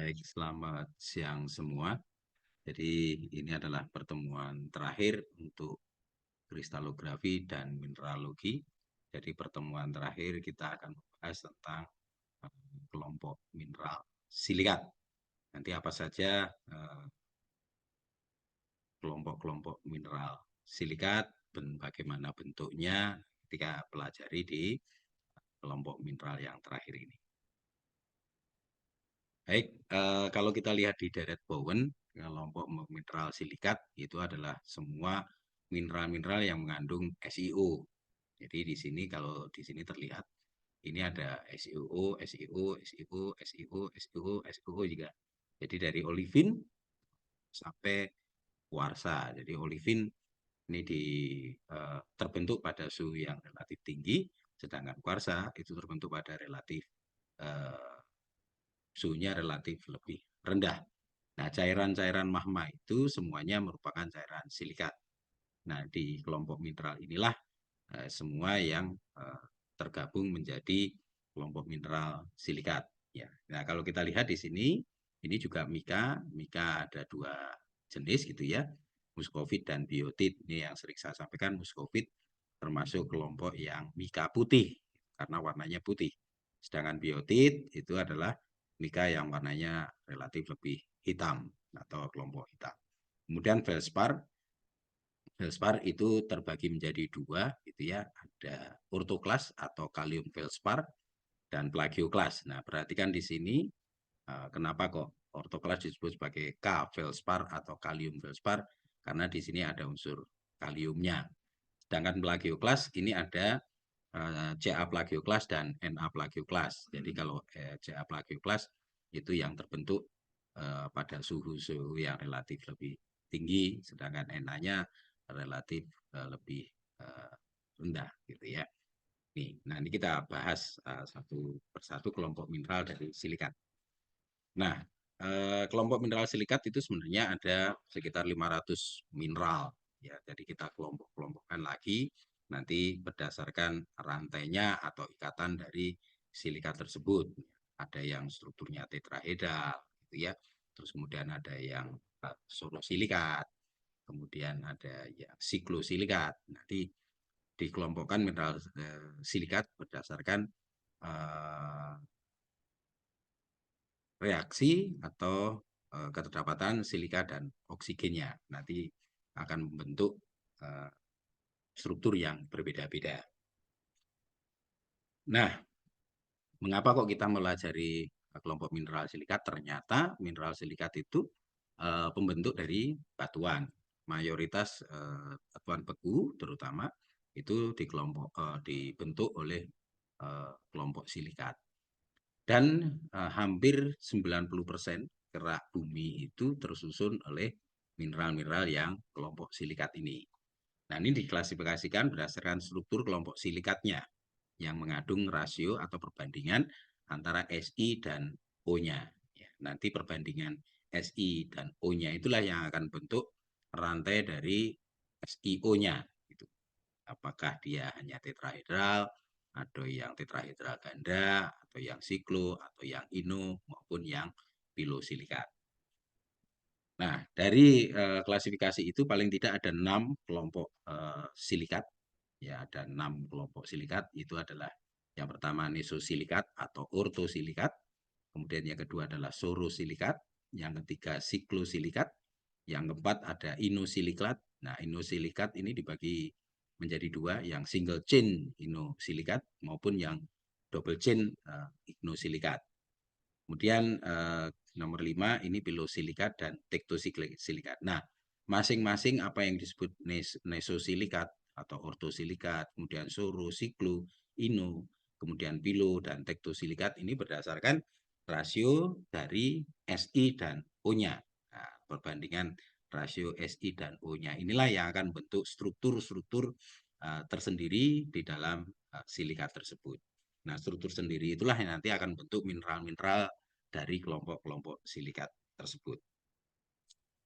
Baik, selamat siang semua. Jadi ini adalah pertemuan terakhir untuk kristalografi dan mineralogi. Jadi pertemuan terakhir kita akan membahas tentang kelompok mineral silikat. Nanti apa saja kelompok-kelompok mineral silikat dan bagaimana bentuknya ketika pelajari di kelompok mineral yang terakhir ini. Baik, kalau kita lihat di deret Bowen, kelompok mineral silikat itu adalah semua mineral-mineral yang mengandung SiO. Jadi di sini kalau di sini terlihat ini ada SiO, SiO, SiO, SiO, SiO, SiO juga. Jadi dari olivin sampai kuarsa. Jadi olivin ini terbentuk pada suhu yang relatif tinggi, sedangkan kuarsa itu terbentuk pada eh, suhunya relatif lebih rendah. Nah, cairan-cairan magma itu semuanya merupakan cairan silikat. Nah, di kelompok mineral inilah semua yang tergabung menjadi kelompok mineral silikat. Ya. Nah, kalau kita lihat di sini, ini juga mika. Mika ada dua jenis gitu ya, muskovit dan biotit. Ini yang sering saya sampaikan, muskovit termasuk kelompok yang mika putih karena warnanya putih. Sedangkan biotit itu adalah mika yang warnanya relatif lebih hitam atau kelompok hitam. Kemudian felspar, felspar itu terbagi menjadi dua, gitu ya. Ada ortoklas atau kalium felspar dan plagioklas. Nah, perhatikan di sini kenapa kok ortoklas disebut sebagai K felspar atau kalium felspar karena di sini ada unsur kaliumnya. Sedangkan plagioklas ini ada Ca plagioklas dan Na plagioklas. Jadi kalau Ca plagioklas itu yang terbentuk pada suhu-suhu yang relatif lebih tinggi, sedangkan Na-nya relatif lebih uh, rendah gitu ya. Nah ini kita bahas satu persatu kelompok mineral dari silikat. Nah, kelompok mineral silikat itu sebenarnya ada sekitar 500 mineral. Ya, jadi kita kelompok-kelompokkan lagi nanti berdasarkan rantainya atau ikatan dari silikat tersebut. Ada yang strukturnya tetrahedral, gitu ya. Terus kemudian ada yang sorosilikat, kemudian ada yang siklosilikat. Nanti dikelompokkan mineral silikat berdasarkan uh, reaksi atau keterdapatan silika dan oksigennya. Nanti akan membentuk struktur yang berbeda-beda. Nah, mengapa kok kita melajari kelompok mineral silikat? Ternyata mineral silikat itu pembentuk dari batuan. Mayoritas batuan beku terutama itu dibentuk oleh kelompok silikat. Dan hampir 90% kerak bumi itu tersusun oleh mineral-mineral yang kelompok silikat ini. Nah, ini diklasifikasikan berdasarkan struktur kelompok silikatnya yang mengandung rasio atau perbandingan antara Si dan O-nya. Ya, nanti perbandingan Si dan O-nya itulah yang akan bentuk rantai dari SiO-nya. Gitu. Apakah dia hanya tetrahedral, atau yang tetrahedral ganda, atau yang siklo, atau yang ino, maupun yang pilosilikat. Nah, dari klasifikasi itu paling tidak ada 6 kelompok silikat. Ya, ada 6 kelompok silikat. Itu adalah yang pertama nesosilikat atau ortosilikat. Kemudian yang kedua adalah sorosilikat. Yang ketiga siklosilikat. Yang keempat ada inosilikat. Nah, inosilikat ini dibagi menjadi dua, yang single chain inosilikat maupun yang double chain inosilikat. Kemudian nomor 5 ini pilosilikat dan tektosilikat. Nah, masing-masing apa yang disebut nesosilikat atau ortosilikat, kemudian soro, siklo, ino, kemudian pilo dan tektosilikat ini berdasarkan rasio dari Si dan O-nya. Nah, perbandingan rasio Si dan O-nya inilah yang akan bentuk struktur-struktur tersendiri di dalam silikat tersebut. Nah, struktur sendiri itulah yang nanti akan bentuk mineral-mineral dari kelompok-kelompok silikat tersebut.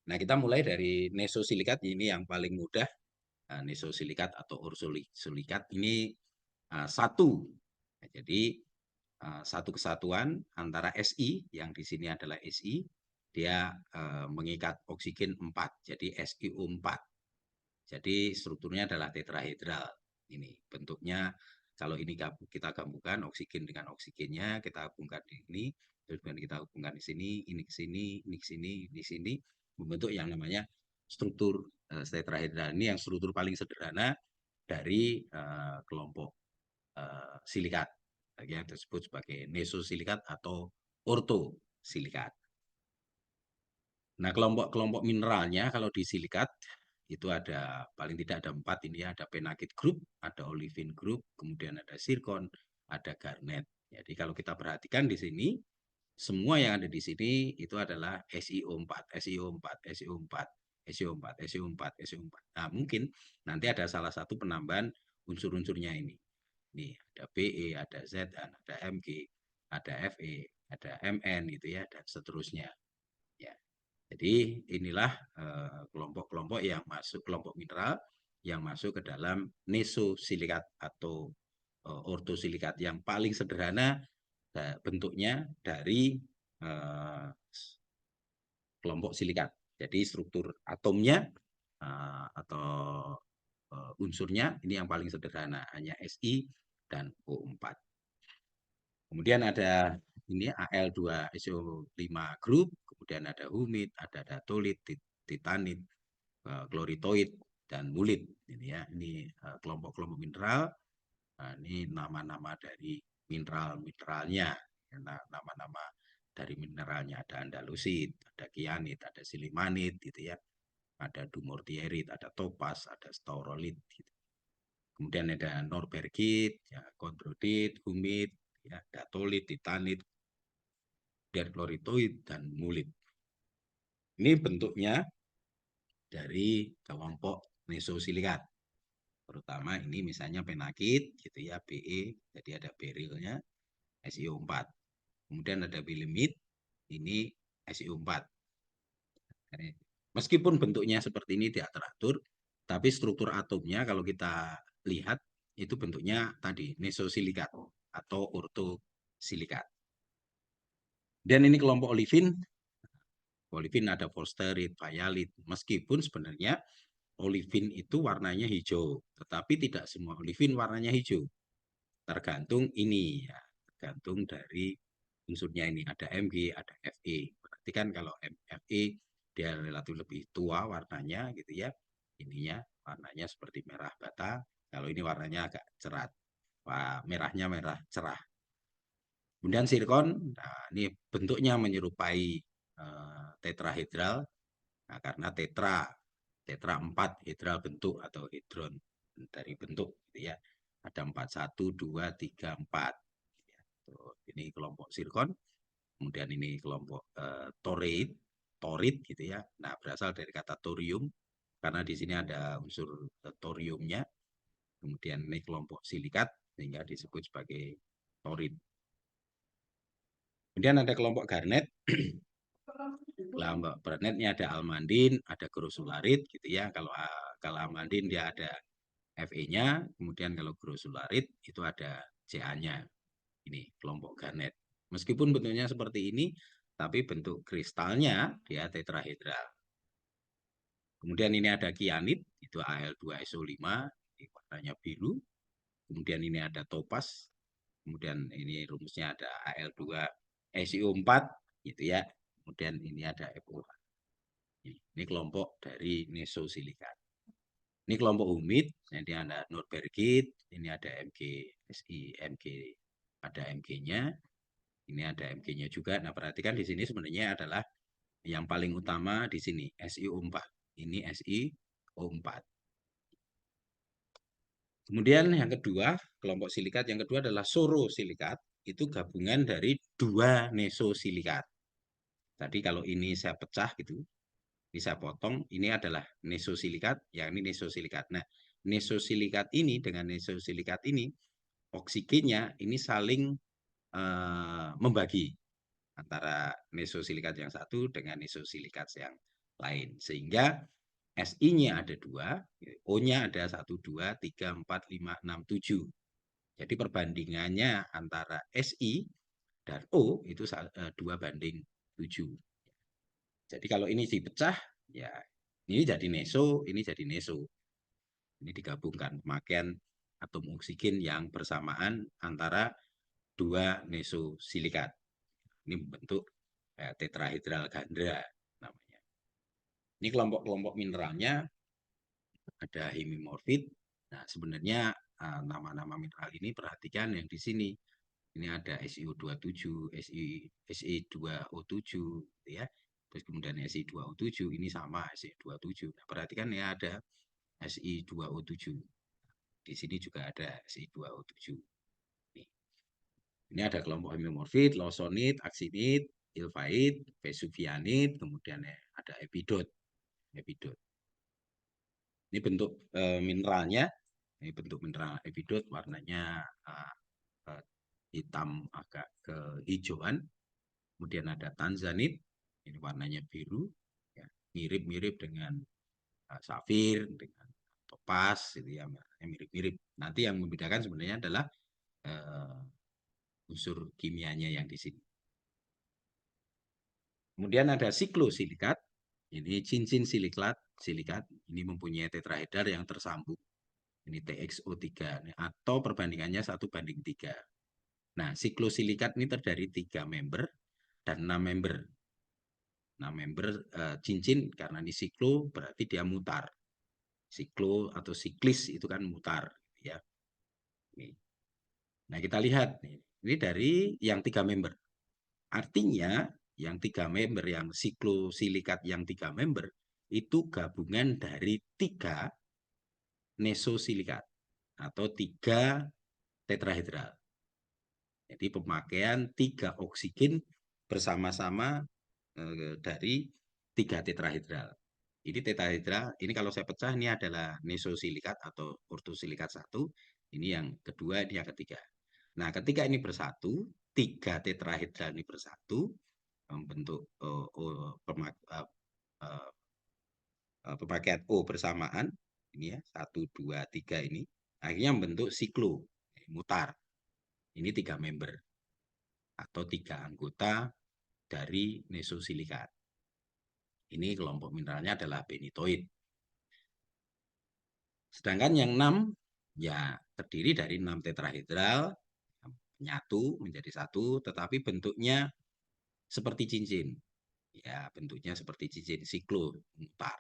Nah, kita mulai dari nesosilikat, ini yang paling mudah. Nesosilikat atau ursosilikat ini satu. Nah, jadi satu kesatuan antara Si, yang di sini adalah Si, dia mengikat oksigen 4, jadi SiO4. Jadi strukturnya adalah tetrahedral. Ini bentuknya, kalau ini kita gabungkan oksigen dengan oksigennya, kita hubungkan di ini, terus kita hubungkan di sini, ini ke sini, ini ke sini, di sini, membentuk yang namanya struktur tetrahedral. Ini yang struktur paling sederhana dari kelompok silikat, yang disebut sebagai nesosilikat atau ortosilikat. Nah, kelompok-kelompok mineralnya kalau di silikat itu ada paling tidak ada 4 ini, ada penakit group, ada olivine group, kemudian ada zircon, ada garnet. Jadi kalau kita perhatikan di sini, semua yang ada di sini itu adalah SiO4, SiO4, SiO4, SiO4, SiO4, SiO4. Nah, mungkin nanti ada salah satu penambahan unsur-unsurnya ini. Nih, ada Be, ada Zn, ada Mg, ada Fe, ada Mn gitu ya, dan seterusnya. Ya. Jadi inilah kelompok-kelompok yang masuk, kelompok mineral yang masuk ke dalam nesosilikat atau ortosilikat, yang paling sederhana bentuknya dari kelompok silikat. Jadi struktur atomnya atau unsurnya ini yang paling sederhana, hanya Si dan O4. Kemudian ada ini Al2SO5 group, kemudian ada humid, ada datolit, titanit, kloritoid, dan mulit. Ini ya, ini kelompok-kelompok mineral. Nah, ini nama-nama dari mineral-mineralnya. Nama-nama dari mineralnya ada andalusit, ada kyanit, ada silimanit, gitu ya. Ada dumortierit, ada topas, ada staurolit. Gitu. Kemudian ada norbergit, ya, kondrodit, humid, ya, datolit, titanit, dan kloritoid, dan mulit. Ini bentuknya dari kelompok nesosilikat. Terutama ini misalnya penakit, gitu ya, Be, jadi ada berilnya, SiO4. Kemudian ada bilimit, ini SiO4. Meskipun bentuknya seperti ini tidak teratur, tapi struktur atomnya kalau kita lihat itu bentuknya tadi nesosilikat atau ortosilikat. Dan ini kelompok olivin. Olivin ada forsterit, vialit. Meskipun sebenarnya olivin itu warnanya hijau, tetapi tidak semua olivin warnanya hijau. Tergantung ini ya, tergantung dari unsurnya ini. Ada Mg, ada Fe. Berarti kan kalau Fe dia relatif lebih tua warnanya gitu ya. Ininya warnanya seperti merah bata. Kalau ini warnanya agak cerah. Merahnya merah cerah. Kemudian zirkon, nah ini bentuknya menyerupai tetrahedral. Nah, karena tetra 4 hedral bentuk atau hedron dari bentuk gitu ya. Ada 4, 1, 2, 3, 4. Ini kelompok zirkon. Kemudian ini kelompok torit gitu ya. Nah, berasal dari kata thorium karena di sini ada unsur thoriumnya. Kemudian ini kelompok silikat sehingga disebut sebagai torit. Kemudian ada kelompok garnet. Kelompok garnetnya ada almandin, ada grosularit gitu ya. Kalau almandin dia ada Fe-nya, kemudian kalau grosularit itu ada Ca-nya. Ini kelompok garnet. Meskipun bentuknya seperti ini, tapi bentuk kristalnya dia tetrahedral. Kemudian ini ada kianit, itu Al2SO5, ini warnanya biru. Kemudian ini ada topas, kemudian ini rumusnya ada Al2SiO4, gitu ya. Kemudian ini ada FO. Ini kelompok dari nesosilikat. Ini kelompok humid, ini ada norbergit, ini ada Mg, Si, Mg, ada Mg-nya, ini ada Mg-nya juga. Nah, perhatikan di sini sebenarnya adalah yang paling utama di sini SiO4. Ini SiO4. Kemudian yang kedua, kelompok silikat yang kedua adalah sorosilikat. Itu gabungan dari dua nesosilikat. Tadi kalau ini saya pecah gitu, ini saya potong, ini adalah nesosilikat, yang ini nesosilikat. Nah, nesosilikat ini dengan nesosilikat ini, oksigennya ini saling membagi antara nesosilikat yang satu dengan nesosilikat yang lain. Sehingga Si-nya ada 2, O-nya ada 1, 2, 3, 4, 5, 6, 7. Jadi perbandingannya antara Si dan O itu 2:7. Jadi kalau ini dipecah, ya ini jadi neso, ini jadi neso. Ini digabungkan pemakaian atom oksigen yang bersamaan antara dua nesosilikat. Ini bentuk tetrahedral ganda namanya. Ini kelompok-kelompok mineralnya ada hemimorfit. Nah, sebenarnya nama-nama mineral ini perhatikan yang di sini. Ini ada SiO27, Se2O7, gitu ya. Terus kemudian Si2O7 ini sama Si27. Nah, perhatikan ya ada Si2O7. Di sini juga ada Si2O7. Ini ada kelompok hemimorfit, lawsonit, aksinit, ilfait, vesuvianit, kemudian ada epidot. Ini bentuk mineralnya. Ini bentuk mineral epidot, warnanya hitam agak kehijauan. Kemudian ada tanzanit, ini warnanya biru, ya, mirip-mirip dengan safir, dengan topas, itu ya, mirip-mirip. Nanti yang membedakan sebenarnya adalah unsur kimianya yang di sini. Kemudian ada siklosilikat, ini cincin silikat, ini mempunyai tetrahedral yang tersambung. Ini TXO3, atau perbandingannya 1:3. Nah, siklosilikat ini terdiri 3 member dan 6 member. 6 member cincin, karena ini siklo berarti dia mutar. Siklo atau siklis itu kan mutar, ya. Nah, kita lihat ini dari yang 3 member. Artinya yang 3 member, yang siklosilikat yang 3 member itu gabungan dari 3 nesosilikat atau 3 tetrahedral. Jadi pemakaian 3 oksigen bersama-sama dari 3 tetrahedral. Ini tetrahedral, ini kalau saya pecah ini adalah nesosilikat atau ortosilikat 1. Ini yang kedua, ini yang ketiga. Nah, ketika ini bersatu, 3 tetrahedral ini bersatu membentuk pemakaian O bersamaan. Ini ya, 1, 2, 3 ini. Akhirnya membentuk siklo, mutar. Ini 3 member atau 3 anggota dari nesosilikat. Ini kelompok mineralnya adalah benitoid. Sedangkan yang 6 ya terdiri dari 6 tetrahedral menyatu menjadi satu, tetapi bentuknya seperti cincin. Ya, bentuknya seperti cincin siklo mutar.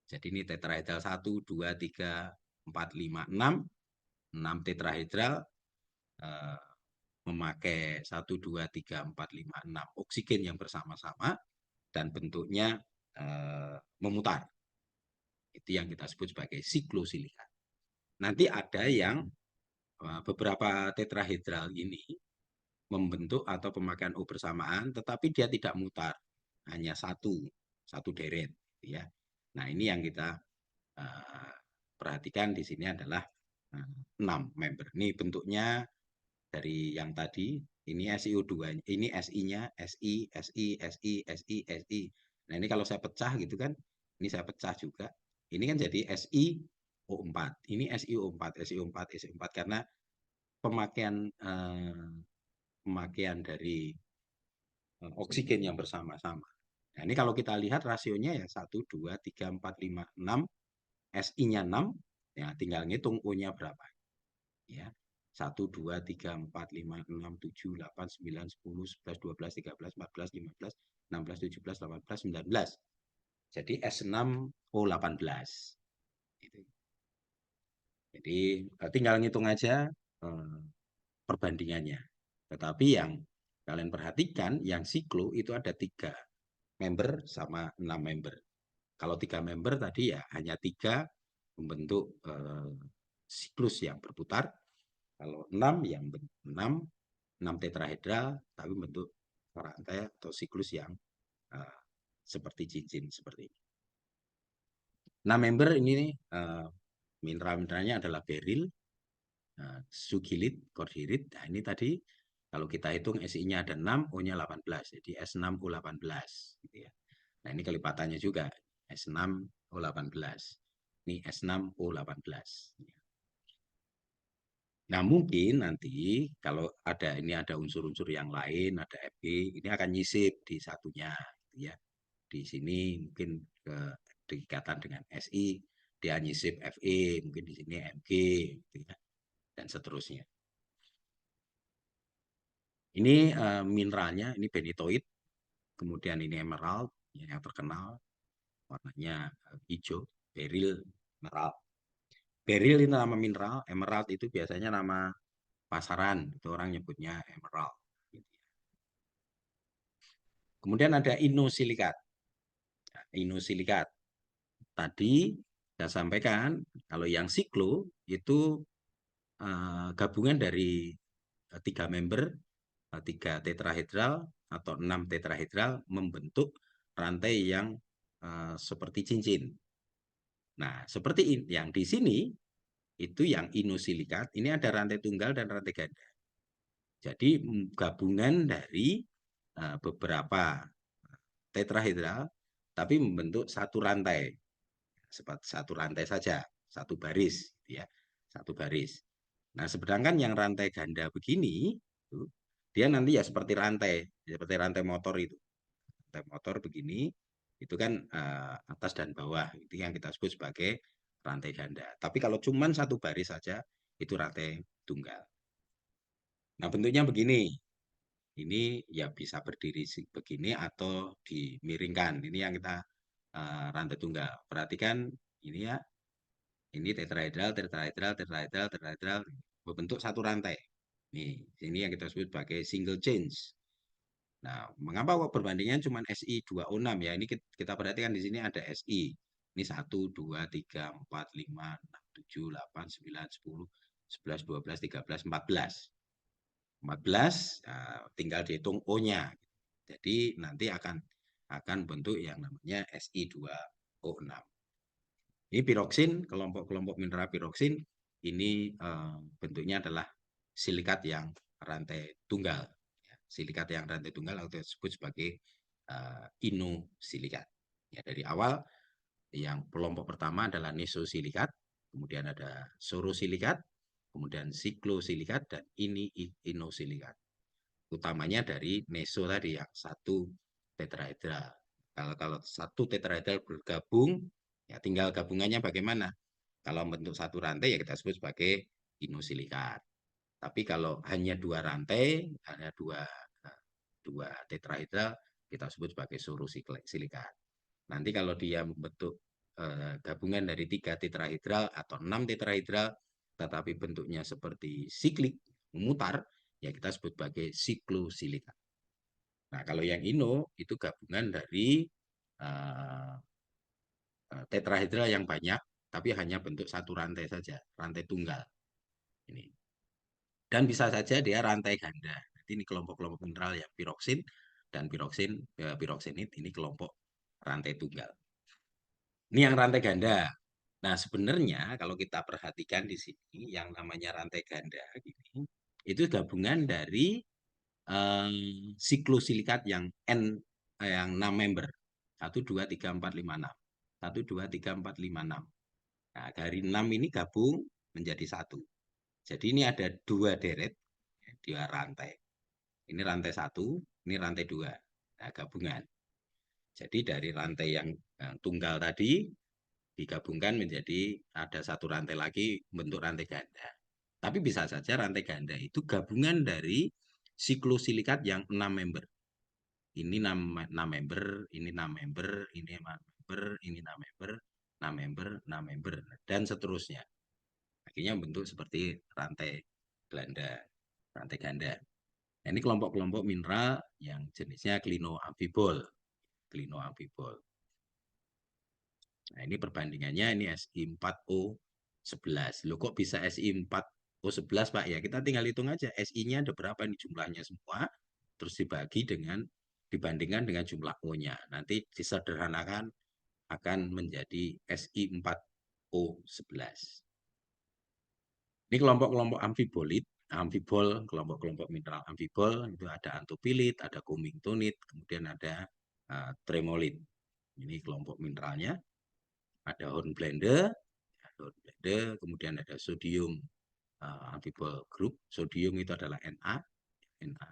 Jadi ini tetrahedral 1, 2, 3, 4, 5, 6. 6 tetrahedral memakai 1, 2, 3, 4, 5, 6 oksigen yang bersama-sama dan bentuknya memutar. Itu yang kita sebut sebagai siklosilikat. Nanti ada yang beberapa tetrahedral ini membentuk atau pemakaian O bersamaan, tetapi dia tidak mutar, hanya satu deret, ya. Nah, ini yang kita perhatikan di sini adalah 6 member. Ini bentuknya dari yang tadi, ini SiO2, ini Si-nya, Si, Si, Si, Si, Si. Nah, ini kalau saya pecah gitu kan, ini saya pecah juga. Ini kan jadi SiO4. Ini SiO4, SiO4, SiO4 karena pemakaian dari oksigen yang bersama-sama. Nah, ini kalau kita lihat rasionya ya 1, 2, 3, 4, 5, 6. Si-nya 6, ya tinggal ngitung O-nya berapa. Ya, 1, 2, 3, 4, 5, 6, 7, 8, 9, 10, 11, 12, 13, 14, 15, 16, 17, 18, 19. Jadi S6O18. Jadi tinggal ngitung aja perbandingannya. Tetapi yang kalian perhatikan, yang siklo itu ada 3 member sama 6 member. Kalau 3 member tadi ya hanya 3 membentuk siklus yang berputar. Kalau 6 yang 6 tetrahedral tapi membentuk rantai atau siklus yang seperti cincin seperti ini. 6 member ini mineral-mineralnya adalah beril, sugilit, kordirit. Nah, ini tadi kalau kita hitung Si-nya ada 6, O-nya 18. Jadi S6O18. Gitu ya. Nah, ini kelipatannya juga. S6O18. Ini S6O18. Nah, mungkin nanti kalau ada unsur-unsur yang lain, ada Fg, ini akan nyisip di satunya, gitu ya. Di sini mungkin ke dekikatan dengan Si, dia nyisip Fe, mungkin di sini Mg, gitu ya, dan seterusnya. Ini mineralnya, ini benitoid, kemudian ini emerald, yang terkenal, warnanya hijau, beryl, emerald. Beryl ini nama mineral, emerald itu biasanya nama pasaran, itu orang nyebutnya emerald. Kemudian ada inosilikat. Nah, inosilikat tadi saya sampaikan kalau yang siklo itu gabungan dari tiga member, tiga tetrahedral atau 6 tetrahedral membentuk rantai yang seperti cincin. Nah, seperti yang di sini itu yang inosilikat, ini ada rantai tunggal dan rantai ganda. Jadi gabungan dari beberapa tetrahedral tapi membentuk satu rantai, satu rantai saja, satu baris, ya, satu baris. Nah, sedangkan yang rantai ganda begini, dia nanti ya seperti rantai motor itu, rantai motor begini, itu kan atas dan bawah, itu yang kita sebut sebagai rantai ganda. Tapi kalau cuma satu baris saja, itu rantai tunggal. Nah, bentuknya begini. Ini ya bisa berdiri begini atau dimiringkan. Ini yang kita rantai tunggal. Perhatikan ini ya, ini tetrahedral, tetrahedral, tetrahedral, tetrahedral, berbentuk satu rantai. Nih, ini yang kita sebut sebagai single chains. Nah, mengapa kok perbandingan cuma Si2O6 ya? Ini kita perhatikan di sini ada Si. Ini 1, 2, 3, 4, 5, 6, 7, 8, 9, 10, 11, 12, 13, 14. 14, tinggal dihitung O-nya. Jadi nanti akan bentuk yang namanya Si2O6. Ini piroksin, kelompok-kelompok mineral piroksin, ini bentuknya adalah silikat yang rantai tunggal. Silikat yang rantai tunggal atau disebut sebagai inosilikat. Ya, dari awal yang kelompok pertama adalah nesosilikat, kemudian ada sorosilikat, kemudian siklosilikat, dan ini inosilikat. Utamanya dari neso tadi yang satu tetrahedral. Kalau satu tetrahedral bergabung, ya tinggal gabungannya bagaimana. Kalau bentuk satu rantai ya kita sebut sebagai inosilikat. Tapi kalau hanya dua rantai, hanya dua tetrahedral, kita sebut sebagai sorosilikat. Nanti kalau dia membentuk gabungan dari 3 tetrahedral atau 6 tetrahedral, tetapi bentuknya seperti siklik, memutar, ya kita sebut sebagai siklosilikat. Nah, kalau yang ino itu gabungan dari uh, tetrahedral yang banyak, tapi hanya bentuk satu rantai saja, rantai tunggal. Ini. Dan bisa saja dia rantai ganda. Jadi ini kelompok-kelompok mineral yang piroksin dan piroksinit ini kelompok rantai tunggal. Ini yang rantai ganda. Nah, sebenarnya kalau kita perhatikan di sini yang namanya rantai ganda gini, itu gabungan dari siklosilikat yang yang 6 member. 1 2 3 4 5 6. 1 2 3 4 5 6. Nah, dari 6 ini gabung menjadi satu. Jadi ini ada dua deret, dua rantai. Ini rantai satu, ini rantai dua. Nah, gabungan. Jadi dari rantai yang tunggal tadi digabungkan menjadi ada satu rantai lagi bentuk rantai ganda. Tapi bisa saja rantai ganda itu gabungan dari siklosilikat yang 6 member. Ini 6 member, ini 6 member, ini 6 member, ini 6 member, 6 member, 6 member, dan seterusnya. Akhirnya bentuk seperti rantai ganda, rantai ganda. Nah, ini kelompok-kelompok mineral yang jenisnya klinoamfibol. Klinoamfibol. Nah, ini perbandingannya ini Si4O11. Loh kok bisa Si4O11, Pak? Ya, kita tinggal hitung aja. Si-nya ada berapa ini jumlahnya semua, terus dibandingkan dengan jumlah O-nya. Nanti disederhanakan akan menjadi Si4O11. Ini kelompok-kelompok amfibolit. Amfibol, kelompok-kelompok mineral amfibol, itu ada antopilit, ada kumingtonit, kemudian ada tremolit. Ini kelompok mineralnya. Ada hornblende, kemudian ada sodium amfibol group. Sodium itu adalah Na, Na.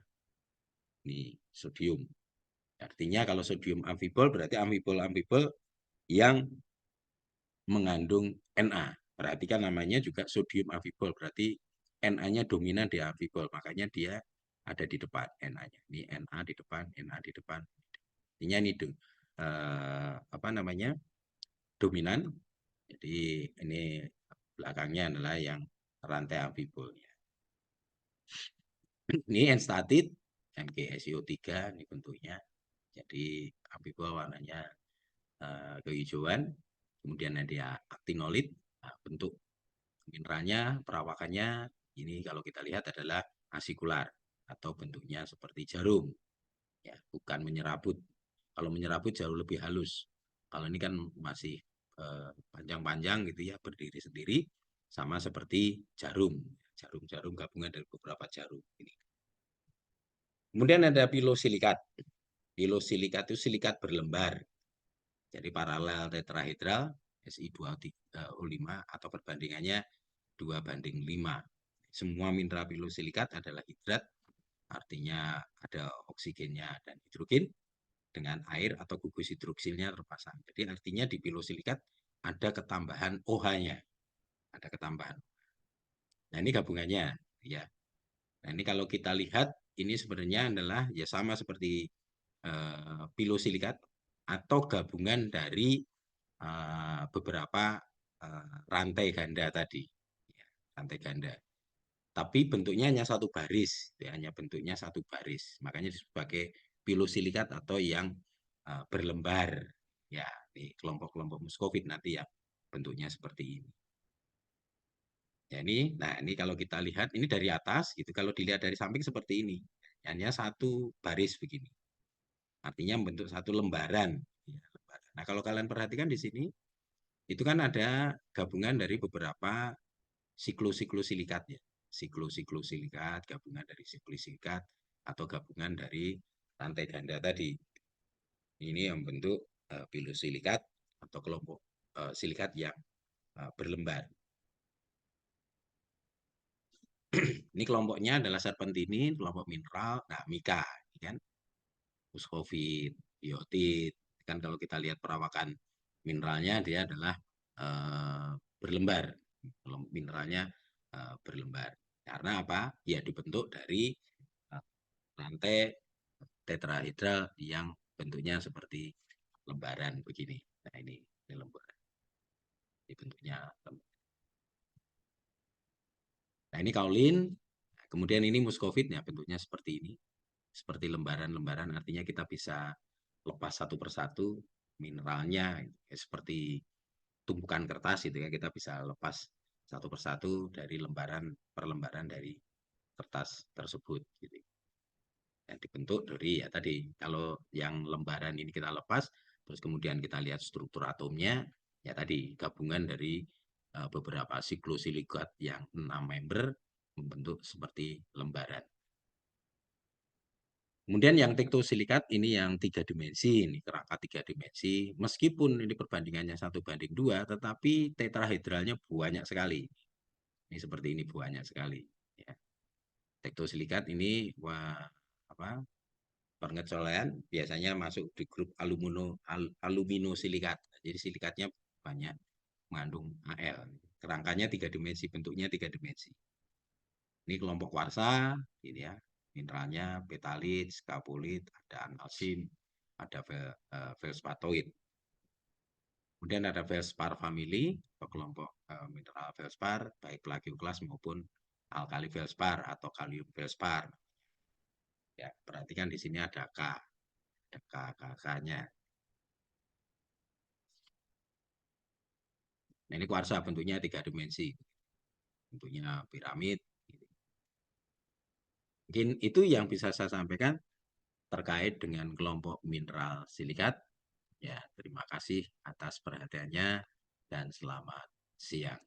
Ini sodium. Artinya kalau sodium amfibol berarti amfibol-amfibol yang mengandung Na. Perhatikan namanya juga sodium amfibol, berarti Na-nya dominan di amfibol, makanya dia ada di depan Na-nya. Ini Na di depan, Na di depan. Artinya ini apa namanya? Dominan. Jadi ini belakangnya adalah yang rantai amfibolnya. Ini enstatit, MgSiO3 ini bentuknya. Jadi amfibol warnanya kehijauan. Kemudian ada aktinolit, bentuk mineralnya, perawakannya ini kalau kita lihat adalah asikular atau bentuknya seperti jarum, ya, bukan menyerabut. Kalau menyerabut jauh lebih halus. Kalau ini kan masih panjang-panjang gitu ya, berdiri sendiri, sama seperti jarum. Jarum-jarum gabungan dari beberapa jarum. Ini. Kemudian ada pilosilikat. Pilosilikat itu silikat berlembar. Jadi paralel tetrahedral Si2O5 atau perbandingannya 2:5. Semua mineral pilosilikat adalah hidrat, artinya ada oksigennya dan hidrogen dengan air atau gugus hidroksilnya terpasang. Jadi artinya di pilosilikat ada ketambahan OH-nya, ada ketambahan. Nah ini gabungannya, ya. Nah ini kalau kita lihat ini sebenarnya adalah ya sama seperti pilosilikat atau gabungan dari beberapa rantai ganda tadi, ya, rantai ganda. Tapi bentuknya hanya satu baris, ya, hanya bentuknya satu baris. Makanya disebut sebagai pilosilikat atau yang berlembar. Ya, di kelompok-kelompok muskovit nanti ya bentuknya seperti ini. Ya ini, nah ini kalau kita lihat ini dari atas gitu, kalau dilihat dari samping seperti ini, hanya satu baris begini. Artinya membentuk satu lembaran. Ya, lembaran. Nah kalau kalian perhatikan di sini, itu kan ada gabungan dari beberapa siklus-siklus silikat ya. Siklus-siklus silikat, gabungan dari siklus silikat, atau gabungan dari rantai ganda tadi. Ini yang bentuk pilosilikat atau kelompok silikat yang berlembar. Ini kelompoknya adalah serpentinin, kelompok mineral, nah mika, kan, muskovit, biotit. Kan kalau kita lihat perawakan mineralnya dia adalah berlembar, mineralnya berlembar. Karena apa? Ya dibentuk dari rantai tetrahedral yang bentuknya seperti lembaran begini. Nah ini lembaran. Ini bentuknya lembaran. Nah ini kaolin, kemudian ini muskovit ya bentuknya seperti ini, seperti lembaran-lembaran. Artinya kita bisa lepas satu persatu mineralnya, ya, seperti tumpukan kertas itu ya, kita bisa lepas satu persatu dari lembaran per lembaran dari kertas tersebut. Gitu. Yang dibentuk dari ya tadi, kalau yang lembaran ini kita lepas, terus kemudian kita lihat struktur atomnya, ya tadi gabungan dari beberapa siklosilikat yang 6 member membentuk seperti lembaran. Kemudian yang tektosilikat ini yang 3 dimensi, ini kerangka 3 dimensi. Meskipun ini perbandingannya 1:2, tetapi tetrahedralnya banyak sekali. Ini seperti ini banyak sekali. Ya. Tektosilikat ini apa, pengecualian biasanya masuk di grup aluminosilikat. Jadi silikatnya banyak mengandung Al. Kerangkanya 3 dimensi, bentuknya 3 dimensi. Ini kelompok kuarsa, ini ya, mineralnya betalit, skapulit, ada analsim, ada felspatoid. Kemudian ada felspar family, kelompok mineral felspar, baik plagioklas maupun alkali felspar atau kalium felspar. Ya, perhatikan di sini ada K, ada K-nya. Nah, ini kuarsa bentuknya 3 dimensi, bentuknya piramid. Mungkin itu yang bisa saya sampaikan terkait dengan kelompok mineral silikat. Ya, terima kasih atas perhatiannya dan selamat siang.